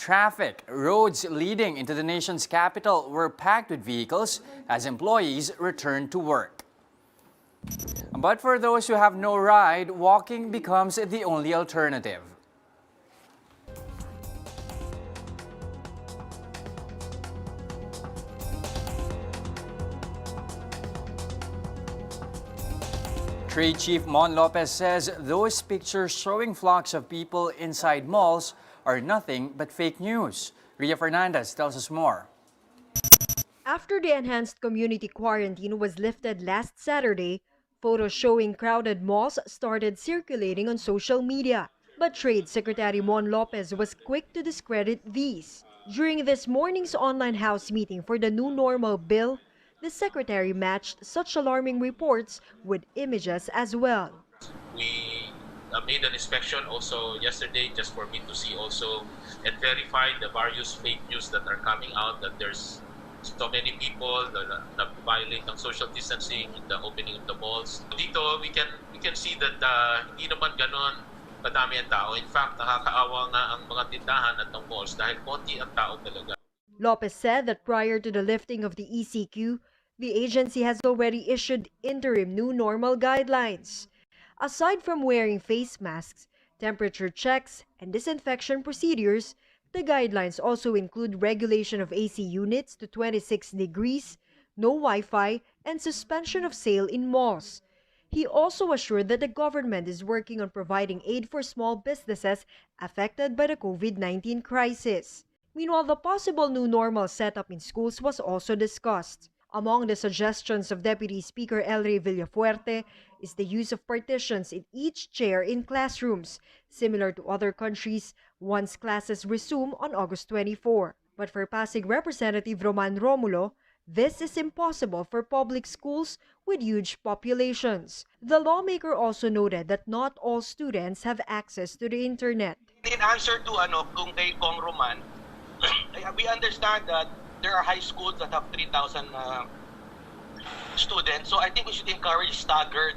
Traffic, roads leading into the nation's capital were packed with vehicles as employees returned to work. But for those who have no ride, walking becomes the only alternative. Trade Chief Mon Lopez says those pictures showing flocks of people inside malls are nothing but fake news. Ria Fernandez tells us more. After the enhanced community quarantine was lifted last Saturday, photos showing crowded malls started circulating on social media. But Trade Secretary Mon Lopez was quick to discredit these. During this morning's online House meeting for the new normal bill, the Secretary matched such alarming reports with images as well. We made an inspection also yesterday just for me to see also and verify the various fake news that are coming out, that there's so many people that violate ang social distancing in the opening of the malls. Dito, we can see that hindi naman ganon kadami ang tao. In fact, nakakaawa nga ang mga tindahan at ang malls dahil konti ang tao talaga. Lopez said that prior to the lifting of the MECQ, the agency has already issued interim new normal guidelines. Aside from wearing face masks, temperature checks, and disinfection procedures, the guidelines also include regulation of AC units to 26 degrees, no Wi-Fi, and suspension of sale in malls. He also assured that the government is working on providing aid for small businesses affected by the COVID-19 crisis. Meanwhile, the possible new normal setup in schools was also discussed. Among the suggestions of Deputy Speaker El Rey Villafuerte is the use of partitions in each chair in classrooms, similar to other countries once classes resume on August 24. But for Pasig Representative Roman Romulo, this is impossible for public schools with huge populations. The lawmaker also noted that not all students have access to the internet. In answer to kung kay Kong Roman, we understand that there are high schools that have 3,000 students. So I think we should encourage staggered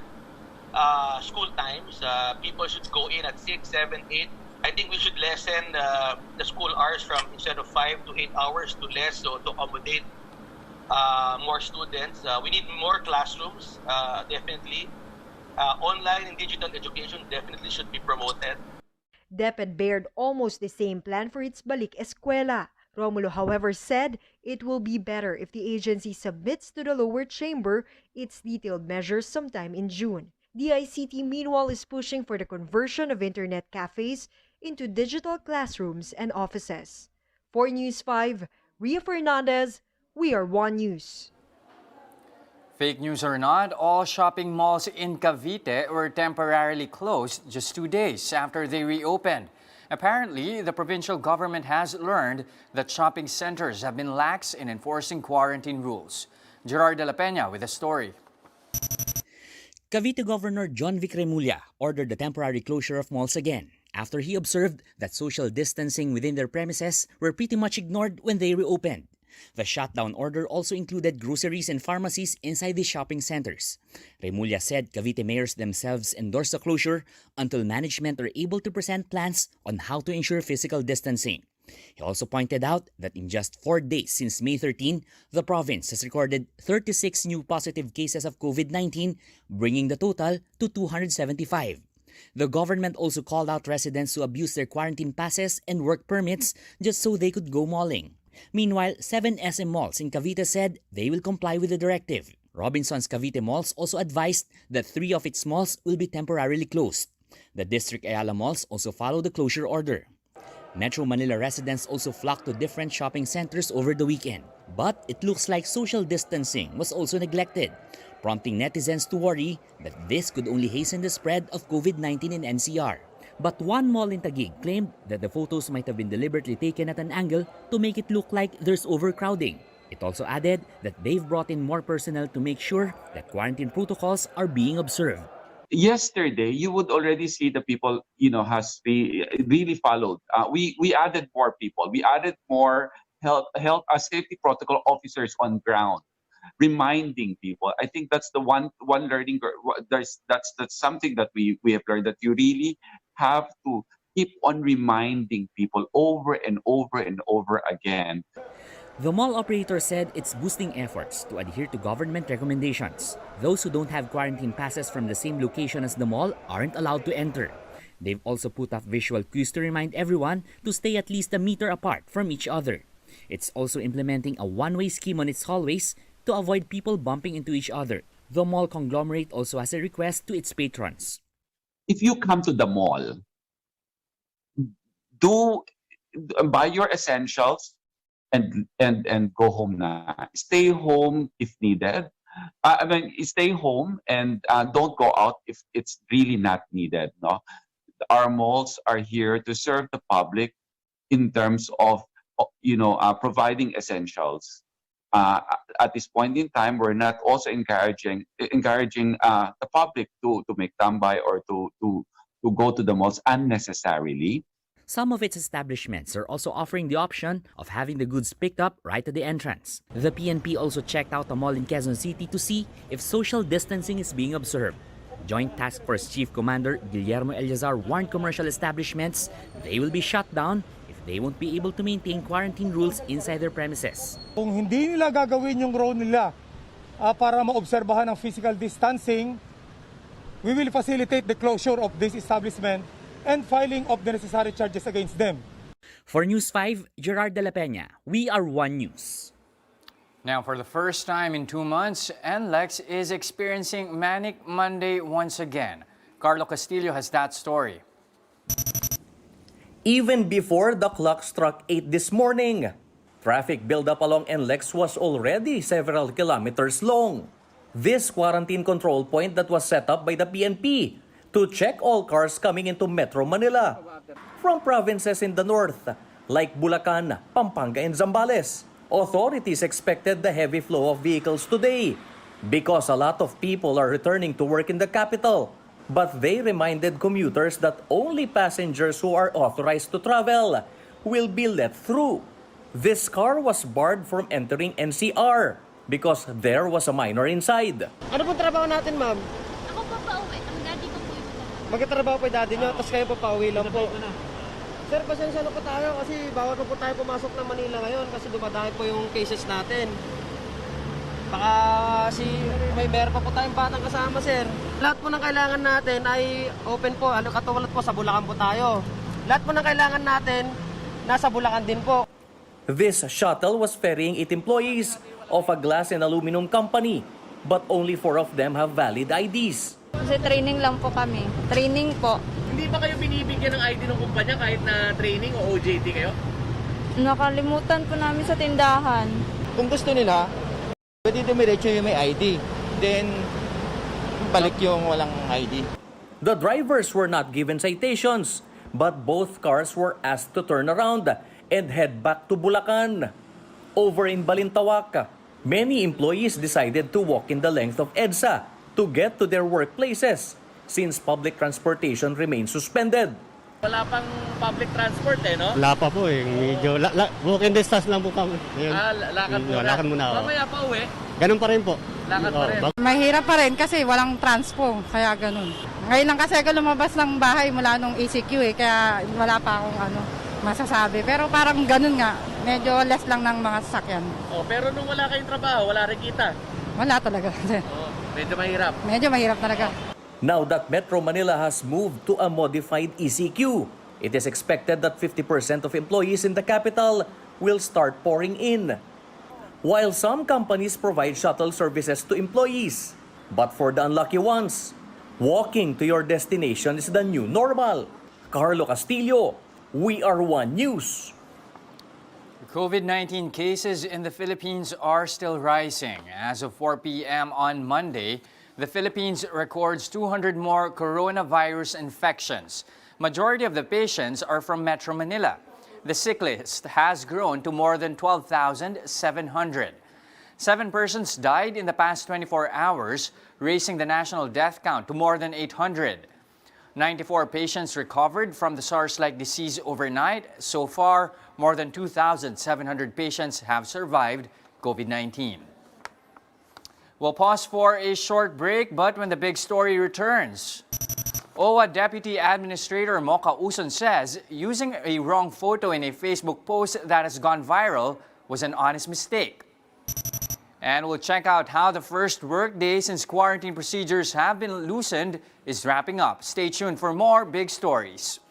school times. People should go in at 6, 7, 8. I think we should lessen the school hours from instead of 5 to 8 hours to less, so to accommodate more students. We need more classrooms, definitely. Online and digital education definitely should be promoted. DepEd bared almost the same plan for its Balik Eskwela. Romulo, however, said it will be better if the agency submits to the lower chamber its detailed measures sometime in June. DICT, meanwhile, is pushing for the conversion of internet cafes into digital classrooms and offices. For News 5, Ria Fernandez, We Are One News. Fake news or not, all shopping malls in Cavite were temporarily closed just 2 days after they reopened. Apparently, the provincial government has learned that shopping centers have been lax in enforcing quarantine rules. Gerard de la Peña with the story. Cavite Governor John Vic Remulla ordered the temporary closure of malls again after he observed that social distancing within their premises were pretty much ignored when they reopened. The shutdown order also included groceries and pharmacies inside the shopping centers. Remulla said Cavite mayors themselves endorsed the closure until management are able to present plans on how to ensure physical distancing. He also pointed out that in just 4 days since May 13, the province has recorded 36 new positive cases of COVID-19, bringing the total to 275. The government also called out residents who abused their quarantine passes and work permits just so they could go malling. Meanwhile, 7 SM malls in Cavite said they will comply with the directive. Robinson's Cavite Malls also advised that 3 of its malls will be temporarily closed. The District Ayala malls also followed the closure order. Metro Manila residents also flocked to different shopping centers over the weekend. But it looks like social distancing was also neglected, prompting netizens to worry that this could only hasten the spread of COVID-19 in NCR. But one mall in Taguig claimed that the photos might have been deliberately taken at an angle to make it look like there's overcrowding. It also added that they've brought in more personnel to make sure that quarantine protocols are being observed. Yesterday, you would already see the people, has really followed. We added more people. We added more health safety protocol officers on ground, reminding people. I think that's the one learning. That's something that we have learned, that you really have to keep on reminding people over and over and over again. The mall operator said it's boosting efforts to adhere to government recommendations. Those who don't have quarantine passes from the same location as the mall aren't allowed to enter. They've also put up visual cues to remind everyone to stay at least a meter apart from each other. It's also implementing a one-way scheme on its hallways to avoid people bumping into each other. The mall conglomerate also has a request to its patrons. If you come to the mall, do buy your essentials and go home na. Stay home if needed. Stay home and don't go out if it's really not needed. No, our malls are here to serve the public in terms of providing essentials. At this point in time, we're not also encouraging the public to make tambay or to go to the malls unnecessarily. Some of its establishments are also offering the option of having the goods picked up right at the entrance. The PNP also checked out a mall in Quezon City to see if social distancing is being observed. Joint Task Force Chief Commander Guillermo Eliazar warned commercial establishments they will be shut down if they won't be able to maintain quarantine rules inside their premises. Kung hindi nila gagawin yung role nila para maobserbahan ang physical distancing, we will facilitate the closure of this establishment and filing of the necessary charges against them. For News 5, Gerard de la Peña, we are One News. Now, for the first time in 2 months, NLEX is experiencing Manic Monday once again. Carlo Castillo has that story. Even before the clock struck 8 this morning, traffic buildup along NLEX was already several kilometers long. This quarantine control point that was set up by the PNP to check all cars coming into Metro Manila from provinces in the north like Bulacan, Pampanga, and Zambales. Authorities expected the heavy flow of vehicles today because a lot of people are returning to work in the capital. But they reminded commuters that only passengers who are authorized to travel will be let through. This car was barred from entering NCR because there was a minor inside. Ano pong trabaho natin, ma'am? Ako po pauwi. Ang daddy ko po yung Magkatrabaho po yung daddy nyo, tapos kayo po pauwi lang po. Sir, pasensya na po tayo kasi bawal po tayo pumasok ng Manila ngayon kasi dumadami po yung cases natin. Baka may meron pa po tayong batang kasama, sir. Lahat po ng kailangan natin ay open po. Katulad po sa Bulacan po tayo. Lahat po ng kailangan natin nasa Bulacan din po. This shuttle was ferrying 8 employees of a glass and aluminum company, but only 4 of them have valid IDs. Kasi training lang po kami. Training po. Hindi ba kayo binibigyan ng ID ng kumpanya kahit na training o OJT kayo? Nakalimutan po namin sa tindahan. Kung gusto nila, pwede dumiretso yung may ID. Then, balik yung walang ID. The drivers were not given citations, but both cars were asked to turn around and head back to Bulacan. Over in Balintawak, many employees decided to walk in the length of EDSA to get to their workplaces since public transportation remains suspended. Wala pang public transport no? Wala pa po eh. Medyo walking distance lang po kami. Lakad muna. Lakad muna. Mamaya pa uwi? Ganun pa rin po. Lakad pa rin. Mahirap pa rin kasi walang transpo, kaya ganun. Ngayon lang kasi ako lumabas ng bahay mula nung ECQ kaya wala pa akong masasabi. Pero parang ganun nga, medyo less lang ng mga sasakyan. Pero nung wala kayong trabaho, wala rin kita? Wala talaga. Medyo mahirap. Medyo mahirap talaga. Now that Metro Manila has moved to a modified ECQ, it is expected that 50% of employees in the capital will start pouring in. While some companies provide shuttle services to employees, but for the unlucky ones, walking to your destination is the new normal. Carlo Castillo, we are One News. COVID-19 cases in the Philippines are still rising. As of 4 p.m. on Monday, the Philippines records 200 more coronavirus infections. Majority of the patients are from Metro Manila. The sick list has grown to more than 12,700. 7 persons died in the past 24 hours, raising the national death count to more than 800. 94 patients recovered from the SARS-like disease overnight. So far, more than 2,700 patients have survived COVID-19. We'll pause for a short break, but when the big story returns, OWA Deputy Administrator Mocha Uson says using a wrong photo in a Facebook post that has gone viral was an honest mistake. And we'll check out how the first workday since quarantine procedures have been loosened is wrapping up. Stay tuned for more big stories.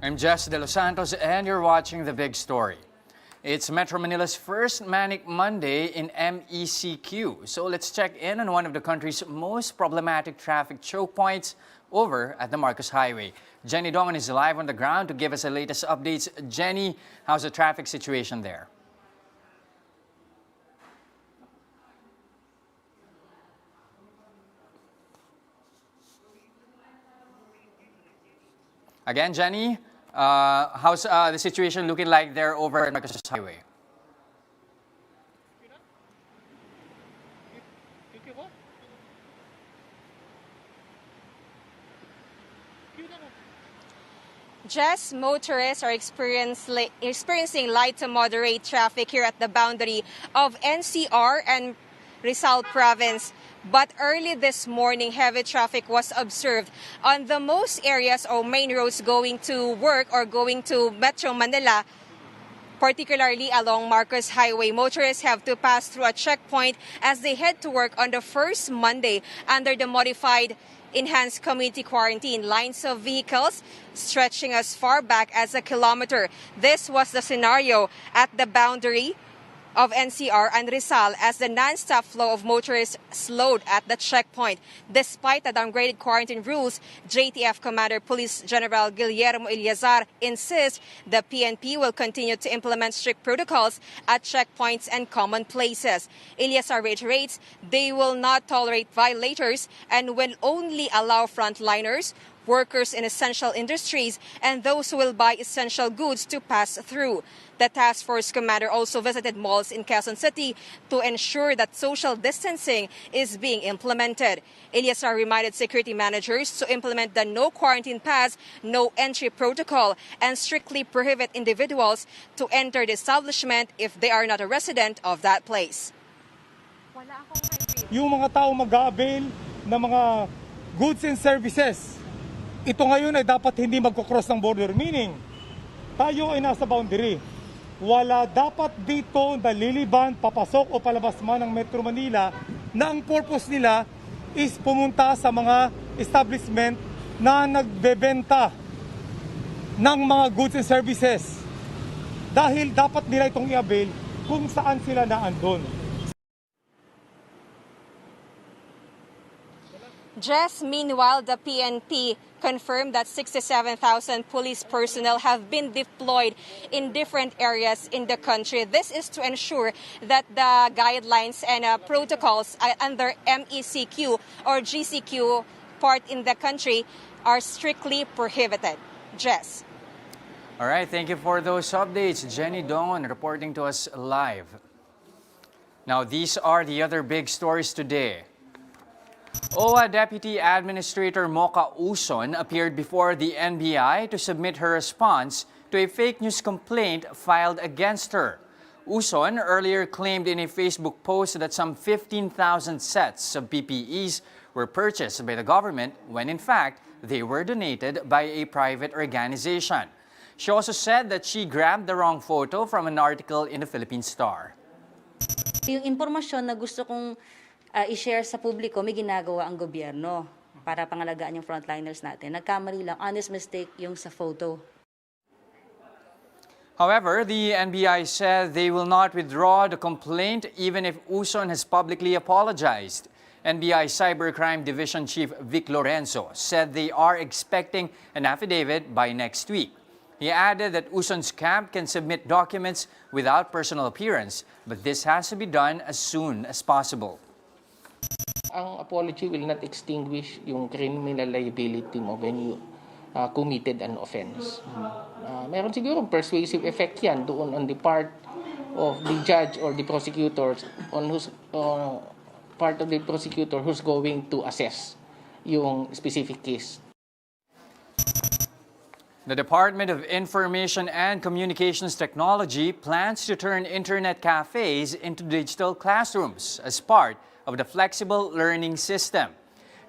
I'm Jess De Los Santos and you're watching The Big Story. It's Metro Manila's first Manic Monday in MECQ. So let's check in on one of the country's most problematic traffic choke points over at the Marcos Highway. Jenny Dongan is live on the ground to give us the latest updates. Jenny, how's the traffic situation there? Again, Jenny, how's the situation looking like there over at Marcos Highway? Just motorists are experiencing light to moderate traffic here at the boundary of NCR and Rizal Province. But early this morning, heavy traffic was observed on the most areas or main roads going to work or going to Metro Manila, particularly along Marcos Highway. Motorists have to pass through a checkpoint as they head to work on the first Monday under the modified enhanced community quarantine. Lines of vehicles stretching as far back as a kilometer. This was the scenario at the boundary of NCR and Rizal as the non-stop flow of motorists slowed at the checkpoint. Despite the downgraded quarantine rules, JTF Commander Police General Guillermo Eleazar insists the PNP will continue to implement strict protocols at checkpoints and common places. Eleazar reiterates they will not tolerate violators and will only allow frontliners, workers in essential industries, and those who will buy essential goods to pass through. The task force commander also visited malls in Quezon City to ensure that social distancing is being implemented. Eleazar reminded security managers to implement the no quarantine pass, no entry protocol, and strictly prohibit individuals to enter the establishment if they are not a resident of that place. Yung mga tao mag-a-avail ng mga goods and services, ito ngayon ay dapat hindi magkocross ng border. Meaning, tayo ay nasa boundary. Wala dapat dito naliliban, papasok o palabas man ng Metro Manila na ang purpose nila is pumunta sa mga establishment na nagbebenta ng mga goods and services. Dahil dapat nila itong i-avail kung saan sila naandun. Just meanwhile, the PNP confirmed that 67,000 police personnel have been deployed in different areas in the country. This is to ensure that the guidelines and protocols under MECQ or GCQ part in the country are strictly prohibited. Jess. All right, thank you for those updates. Jenny Dongan reporting to us live. Now, these are the other big stories today. OWA Deputy Administrator Mocha Uson appeared before the NBI to submit her response to a fake news complaint filed against her. Uson earlier claimed in a Facebook post that some 15,000 sets of PPEs were purchased by the government when in fact they were donated by a private organization. She also said that she grabbed the wrong photo from an article in the Philippine Star. Yung impormasyon na gusto kong i-share sa publiko, may ginagawa ang gobyerno para pangalagaan yung frontliners natin. Nagkamali lang, honest mistake yung sa photo. However, the NBI said they will not withdraw the complaint even if Uson has publicly apologized. NBI Cybercrime Division Chief Vic Lorenzo said they are expecting an affidavit by next week. He added that Uson's camp can submit documents without personal appearance, but this has to be done as soon as possible. Ang apology will not extinguish yung criminal liability mo when you committed an offense. Meron siguro persuasive effect yan doon on the part of the judge or the prosecutor on whose part of the prosecutor who's going to assess yung specific case. The Department of Information and Communications Technology plans to turn internet cafes into digital classrooms as part of the flexible learning system.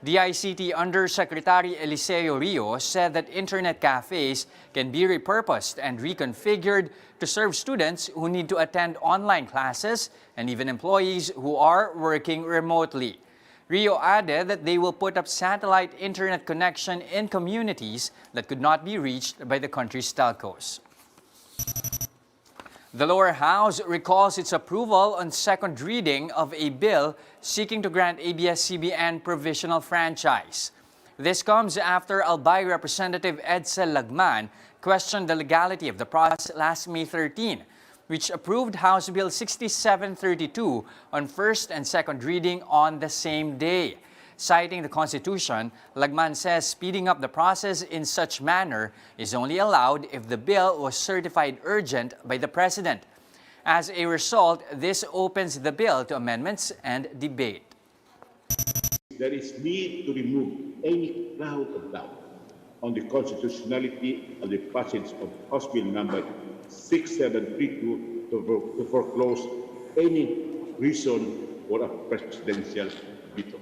DICT Undersecretary Eliseo Rio said that internet cafes can be repurposed and reconfigured to serve students who need to attend online classes and even employees who are working remotely. Rio added that they will put up satellite internet connection in communities that could not be reached by the country's telcos. The lower house recalls its approval on second reading of a bill seeking to grant ABS-CBN provisional franchise. This comes after Albay Representative Edsel Lagman questioned the legality of the process last May 13, which approved House Bill 6732 on first and second reading on the same day. Citing the Constitution, Lagman says speeding up the process in such manner is only allowed if the bill was certified urgent by the President. As a result, this opens the bill to amendments and debate. There is need to remove any cloud of doubt on the constitutionality of the passage of House Bill number 6732 to foreclose any reason for a presidential veto.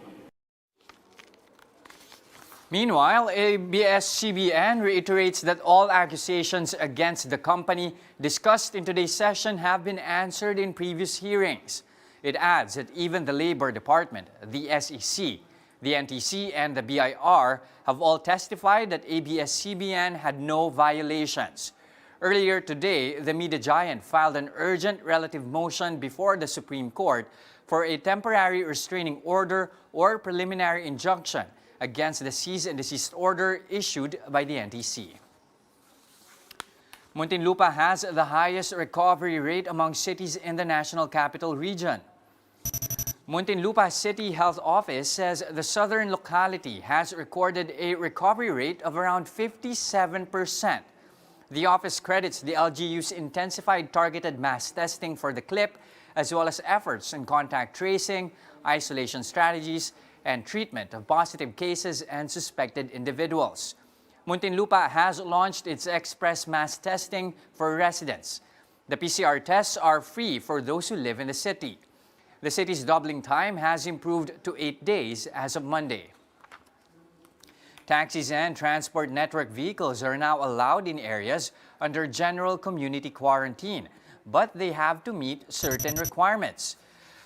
Meanwhile, ABS-CBN reiterates that all accusations against the company discussed in today's session have been answered in previous hearings. It adds that even the Labor Department, the SEC, the NTC, and the BIR have all testified that ABS-CBN had no violations. Earlier today, the media giant filed an urgent relative motion before the Supreme Court for a temporary restraining order or preliminary injunction against the cease and desist order issued by the NTC. Muntinlupa has the highest recovery rate among cities in the National Capital Region. Muntinlupa City Health Office says the southern locality has recorded a recovery rate of around 57%. The office credits the LGU's intensified targeted mass testing for the CLIP, as well as efforts in contact tracing, isolation strategies, and treatment of positive cases and suspected individuals. Muntinlupa has launched its express mass testing for residents. The PCR tests are free for those who live in the city. The city's doubling time has improved to 8 days as of Monday. Taxis and transport network vehicles are now allowed in areas under general community quarantine, but they have to meet certain requirements.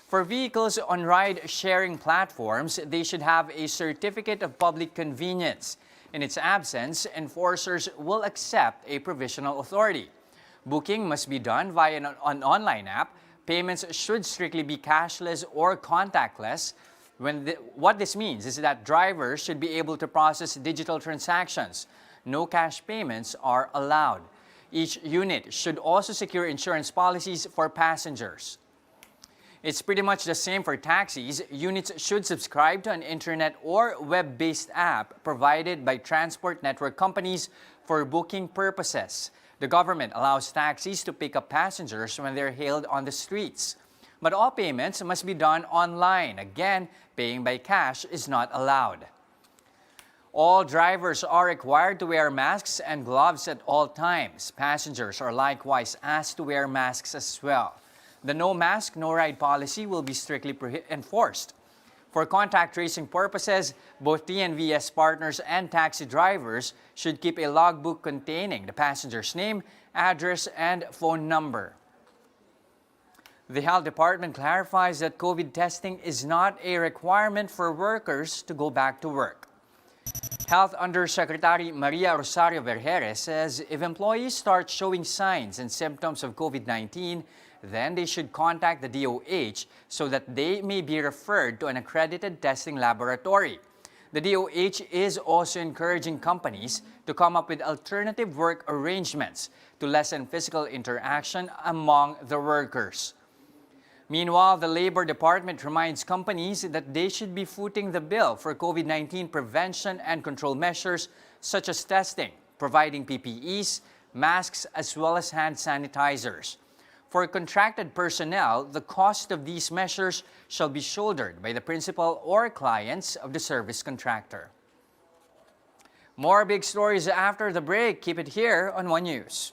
For vehicles on ride-sharing platforms, they should have a certificate of public convenience. In its absence, enforcers will accept a provisional authority. Booking must be done via an online app. Payments should strictly be cashless or contactless. What this means is that drivers should be able to process digital transactions. No cash payments are allowed. Each unit should also secure insurance policies for passengers. It's pretty much the same for taxis. Units should subscribe to an internet or web-based app provided by transport network companies for booking purposes. The government allows taxis to pick up passengers when they're hailed on the streets. But all payments must be done online. Again, paying by cash is not allowed. All drivers are required to wear masks and gloves at all times. Passengers are likewise asked to wear masks as well. The no mask, no ride policy will be strictly enforced. For contact tracing purposes, both TNVS partners and taxi drivers should keep a logbook containing the passenger's name, address, and phone number. The Health Department clarifies that COVID testing is not a requirement for workers to go back to work. Health Undersecretary Maria Rosario Vergeres says if employees start showing signs and symptoms of COVID-19, then they should contact the DOH so that they may be referred to an accredited testing laboratory. The DOH is also encouraging companies to come up with alternative work arrangements to lessen physical interaction among the workers. Meanwhile, the Labor Department reminds companies that they should be footing the bill for COVID-19 prevention and control measures such as testing, providing PPEs, masks, as well as hand sanitizers. For contracted personnel, the cost of these measures shall be shouldered by the principal or clients of the service contractor. More big stories after the break. Keep it here on One News.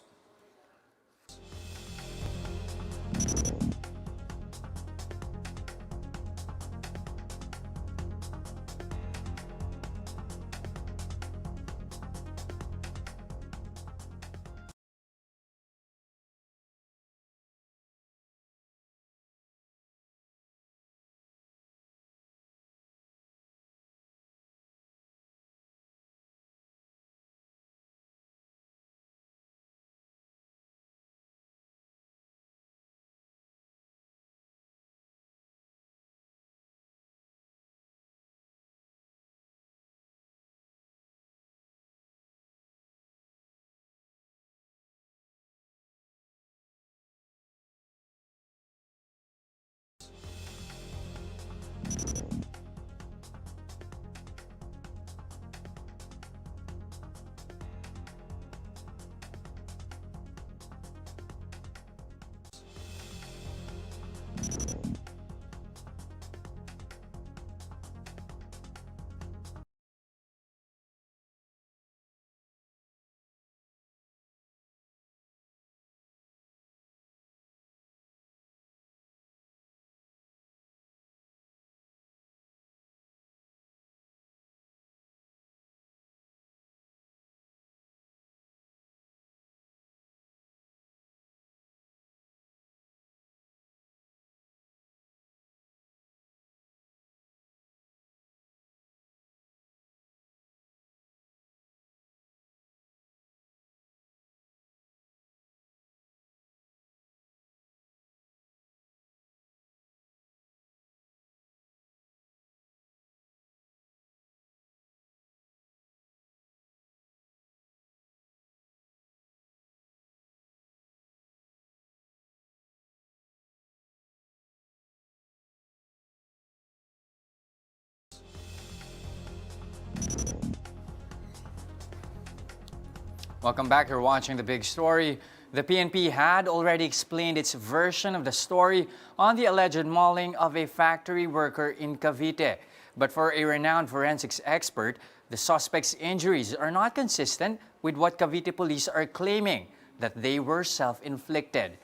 Welcome back. You're watching The Big Story. The PNP had already explained its version of the story on the alleged mauling of a factory worker in Cavite. But for a renowned forensics expert, the suspect's injuries are not consistent with what Cavite police are claiming, that they were self-inflicted.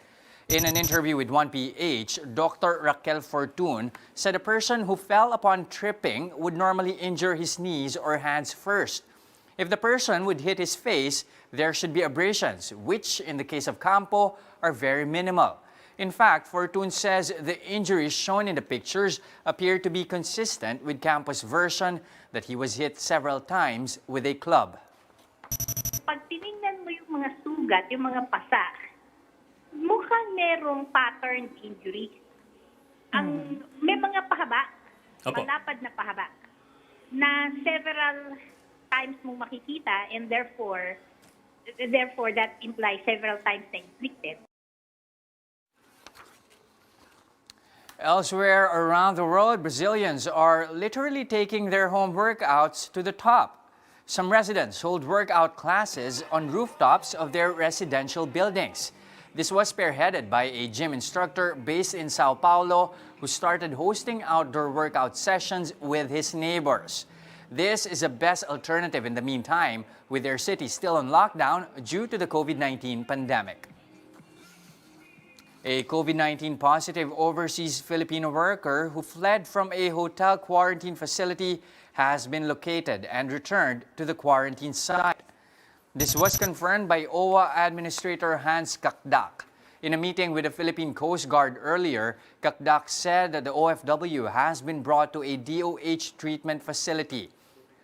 In an interview with 1PH, Dr. Raquel Fortun said a person who fell upon tripping would normally injure his knees or hands first. If the person would hit his face, there should be abrasions, which in the case of Campo are very minimal. In fact, Fortun says the injuries shown in the pictures appear to be consistent with Campo's version that he was hit several times with a club. Pag tinignan mo yung mga sugat, yung mga pasa, mukhang merong pattern injury. May mga pahaba, malapad na pahaba, na several times mong makikita, and therefore that implies several times na inflicted. Elsewhere around the world, Brazilians are literally taking their home workouts to the top. Some residents hold workout classes on rooftops of their residential buildings. This was spearheaded by a gym instructor based in Sao Paulo who started hosting outdoor workout sessions with his neighbors. This is the best alternative in the meantime, with their city still on lockdown due to the COVID-19 pandemic. A COVID-19 positive overseas Filipino worker who fled from a hotel quarantine facility has been located and returned to the quarantine site. This was confirmed by OWA Administrator Hans Gov't. In a meeting with the Philippine Coast Guard earlier, Gov't said that the OFW has been brought to a DOH treatment facility.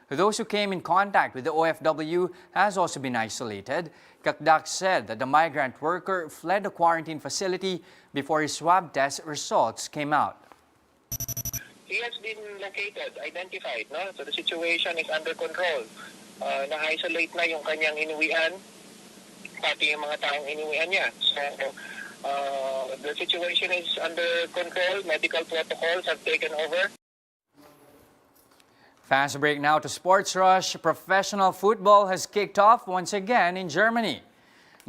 Those who came in contact with the OFW has also been isolated. Gov't said that the migrant worker fled the quarantine facility before his swab test results came out. He has been located, identified, no? So the situation is under control. Na-isolate na yung kanyang inuwian, pati yung mga taong inuwian niya. So the situation is under control. Medical protocols have taken over. Fast break now to Sports Rush. Professional football has kicked off once again in Germany.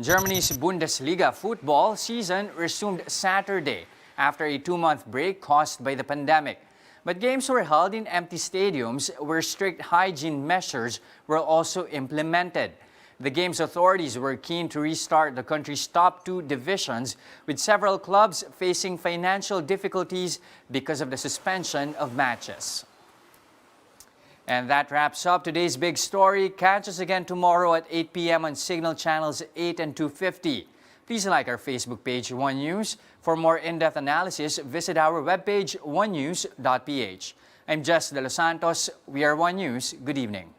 Germany's Bundesliga football season resumed Saturday after a 2-month break caused by the pandemic. But games were held in empty stadiums where strict hygiene measures were also implemented. The game's authorities were keen to restart the country's top 2 divisions, with several clubs facing financial difficulties because of the suspension of matches. And that wraps up today's big story. Catch us again tomorrow at 8 p.m. on Signal Channels 8 and 250. Please like our Facebook page, One News. For more in-depth analysis, visit our webpage, onenews.ph. I'm Jess De Los Santos. We are One News. Good evening.